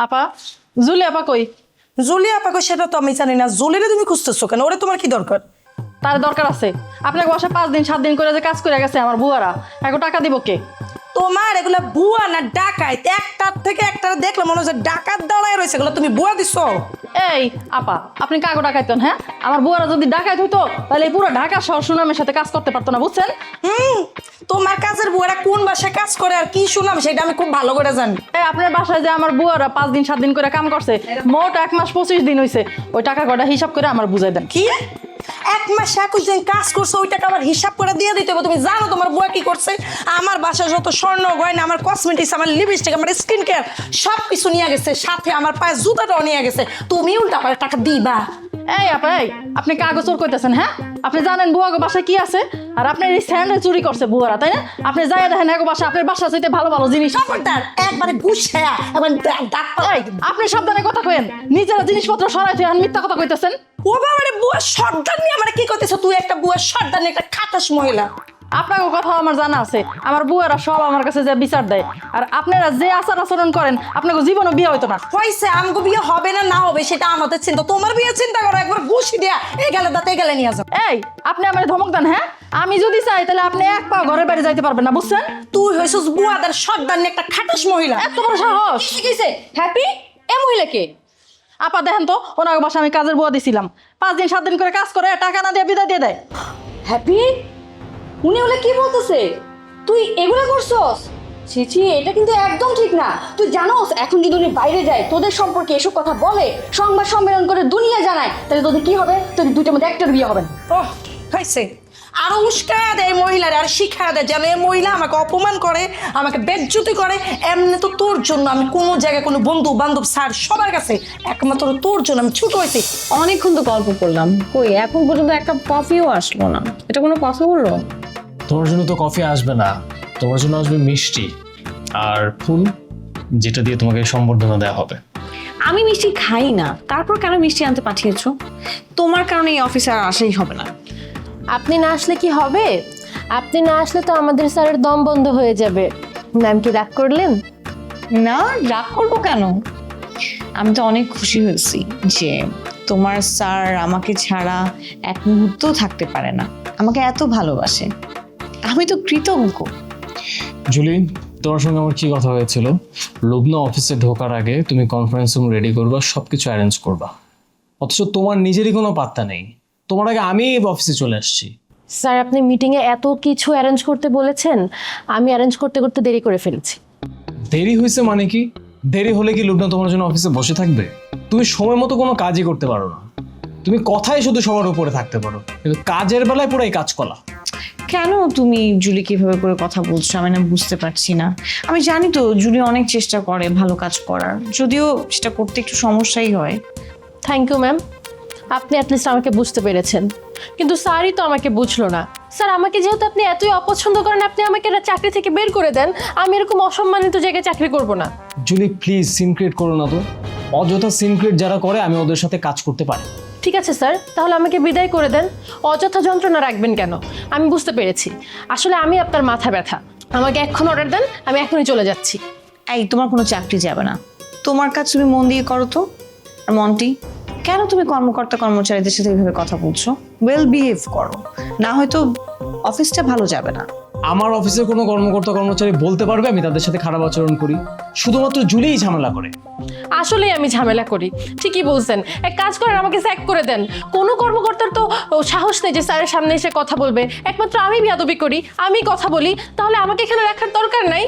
আপা, জুলি আপা কই? জুলি আপাকে সেটা তো আমি জানি না। জুলিরে তুমি খুঁজতেছো কেন? ওরে তোমার কি দরকার? তার দরকার আছে। আপনাকে বাসায় 5 দিন 7 দিন করে যে কাজ করে গেছে আমার বুয়ারা, এখন টাকা দিব কে? তোমার এগুলা বুয়া না ডাকাত? একটার থেকে একটা দেখলে মনে হচ্ছে ডাকাত দাঁড়ায় রয়েছে, এগুলো তুমি বুয়া দিছো? এই আপা, আপনি কাগো ডাকাইতেন? হ্যাঁ, আমার বুয়ারা যদি ডাকাইত হইতো তাহলে এই পুরো ঢাকা শহর সুনামের সাথে কাজ করতে পারতো না, বুঝছেন? তোমার কাজের বুয়ারা কোন বাসায় কাজ করে আর কি শুনাম সেটা আমি খুব ভালো করে জানি। এই আপনার বাসায় যে আমার বুয়ারা 5 দিন 7 দিন করে কাম করছে, মোট 1 মাস 25 দিন হইছে, ওই টাকা কটা হিসাব করে আমার বুঝাই দেন। কি 1 মাস 21 দিন কাজ করছো, ওই টাকা আবার হিসাব করে দিয়ে দিতে হবে? তুমি জানো তোমার বুয়া কি করছে? আমার বাসায় যত স্বর্ণ গয়না, আমার কসমেটিক্স, আমার লিপস্টিক, আমার স্কিন কেয়ার সব কিছু নিয়ে গেছে, সাথে আমার পায়ে জুতাটাও নিয়ে গেছে। তুমি উল্টা আমার টাকা দিবা? এই আপা, এই আপনি কাগজ চোর কইতেছেন? হ্যাঁ, আপনি জানেন বুয়াগো বাসায় কি আছে? আর আপনার এই স্যান্ডেল চুরি করছে বুয়ারা, তাই না? আপনি যাই দেখেন এক বাসা, আপনার বাসা চাইতে ভালো ভালো জিনিস আছে। খবরদার, একবারে গুছায়া একবার ডাক্তার। এই আপনি সাবধানে কথা কইেন, নিজেরা জিনিসপত্র সরাইতে আর মিথ্যা কথা কইতেছেন। ও বাবা রে, বুয়া সর্দার নিয়ে আমার কি করতেছ? তুই একটা বুয়া সর্দার নিয়ে একটা খাটাস মহিলা। আপনাকে কথা আমার জানা আছে, আমার বুয়ারা সব আমার কাছে যে বিচার দেয়, আর আপনারা যে আচার আচরণ করেন আপনাকে জীবনও বিয়ে হইতো না। হয়েছে, আমগো বিয়ে হবে না না হবে সেটা আমাদের চিন্তা, তোমার বিয়ে চিন্তা করো। একবার ঘুষি দেয়া এই গেলে দাঁতে গেলে নিয়ে যাও। এই আপনি আমার ধমক দেন? হ্যাঁ, আমি যদি চাই তাহলে আপনি এক পা ঘরের বাইরে যাইতে পারবেন না, বুঝছেন? তুই হয়েছিস বুয়াদের সর্দার নিয়ে একটা খাটাস মহিলা। এত বড় সাহস! হ্যাপি এ মহিলাকে? আপা দেখেন তো, ওনার বাসা আমি কাজের বুয়া দিছিলাম, 5 দিন 7 দিন করে কাজ করে টাকা না দিয়ে বিদায় দিয়ে দেয়। হ্যাপি উনি ওগুলো কি বলতেছে? তুই এগুলো করছস? ছিছি, এটা কিন্তু একদম ঠিক না। তুই জানোস এখন যদি উনি বাইরে যায় তোদের সম্পর্কে এসব কথা বলে, সংবাদ সম্মেলন করে দুনিয়া জানায়, তাহলে তোদের কি হবে? তোদের দুইটার মধ্যে একটার বিয়ে হবে না। ওহ হয়েছে, আরো উস্কায়া দেয় মহিলারে, আর শিখায়া দেয় যেন এই মহিলা আমাকে অপমান করে, আমাকে বেজ্জতি করে। এমনি তো তোর জন্য আমি কোনো জায়গায় কোনো বন্ধু বান্ধব স্যার সবার কাছে একমাত্র তোর জন্য আমি ছোট হয়েছি। অনেকক্ষণ তো গল্প করলাম, কই এখন পর্যন্ত একটা কফিও আসলো না। এটা কোনো কথা বললো? তোমার জন্য তো কফি আসবে না, তোমার জন্য আসবে মিষ্টি আর ফুল, যেটা দিয়ে তোমাকে সম্বর্ধনা দেওয়া হবে। আমি মিষ্টি খাই না, তারপর কেন মিষ্টি আনতে পাঠিয়েছো? তোমার কারণে এই অফিসে আর আসাই হবে না। আপনি না আসলে কি হবে? আপনি না আসলে তো আমাদের স্যারের দম বন্ধ হয়ে যাবে। ম্যাম কি রাগ করলেন? না, রাগ করবো কেন? আমি তো অনেক খুশি হয়েছি যে তোমার স্যার আমাকে ছাড়া এক মুহূর্তও থাকতে পারে না, আমাকে এত ভালোবাসে। আমি তো কৃতজ্ঞ। জুলি, তোমার সঙ্গে আমার কি কথা হয়েছিল? লুবনা অফিসে ঢোকার আগে তুমি কনফারেন্স রুম রেডি করবা, সবকিছু অ্যারেঞ্জ করবা, অথচ তোমার নিজেরই কোনো পাত্তা নেই। তোমার আগে আমি অফিসে চলে আসছি। স্যার আপনি মিটিংয়ে এত কিছু অ্যারেঞ্জ করতে বলেছেন, আমি অ্যারেঞ্জ করতে করতে দেরি করে ফেলেছি। দেরি হয়েছে মানে কি? দেরি হলে কি লুবনা তোমার জন্য অফিসে বসে থাকবে? তুমি সময় মতো কোনো কাজই করতে পারো না, তুমি কথাই শুধু সবার উপরে থাকতে পারো, কিন্তু কাজের বেলায় পুরো এই কাজ করা। কেন তুমি জুলি কিভাবে করে কথা বলছো আমি না বুঝতে পারছি না। আমি জানি তো জুলি অনেক চেষ্টা করে ভালো কাজ করার, যদিও সেটা করতে একটু সমস্যাই হয়। থ্যাংক ইউ ম্যাম, আপনি অ্যাটলিস্ট আমাকে বুঝতে পেরেছেন, কিন্তু স্যারই তো আমাকে বুঝলো না। স্যার আমাকে যেহেতু আপনি এতই অপছন্দ করেন, আপনি আমাকে একটা চাকরি থেকে বের করে দেন, আমি এরকম অসম্মানিত জায়গায় চাকরি করব না। জুলি প্লিজ সিন ক্রিয়েট করো না তো। অযথা সিন ক্রিয়েট যারা করে আমি ওদের সাথে কাজ করতে পারি। ঠিক আছে স্যার, তাহলে আমাকে বিদায় করে দেন। অযথা যন্ত্রণা রাখবেন কেন? আমি বুঝতে পেরেছি, আসলে আমি আপনার মাথা ব্যথা। আমাকে এখন অর্ডার দেন, আমি এখনই চলে যাচ্ছি। এই তোমার কোনো চাকরি যাবে না, তোমার কাজ তুমি মন দিয়ে করো তো। আর মন্টি, কেন তুমি কর্মকর্তা কর্মচারীদের সাথে এইভাবে কথা বলছো? ওয়েল বিহেভ করো, না হয়তো অফিসটা ভালো যাবে না। আমার অফিসের কোনো কর্মকর্তা কর্মচারী বলতে পারবে আমি তাদের সাথে খারাপ আচরণ করি? শুধুমাত্র জুলিই ঝামেলা করে। আসলেই আমি ঝামেলা করি, ঠিকই বলছেন। এক কাজ করেন, আমাকে স্যাক করে দেন। কোনো কর্মকর্তার তো সাহস নেই যে স্যারের সামনে এসে কথা বলবে। একমাত্র আমি বেয়াদবি করি, আমি কথা বলি, তাহলে আমাকে এখানে রাখার দরকার নাই।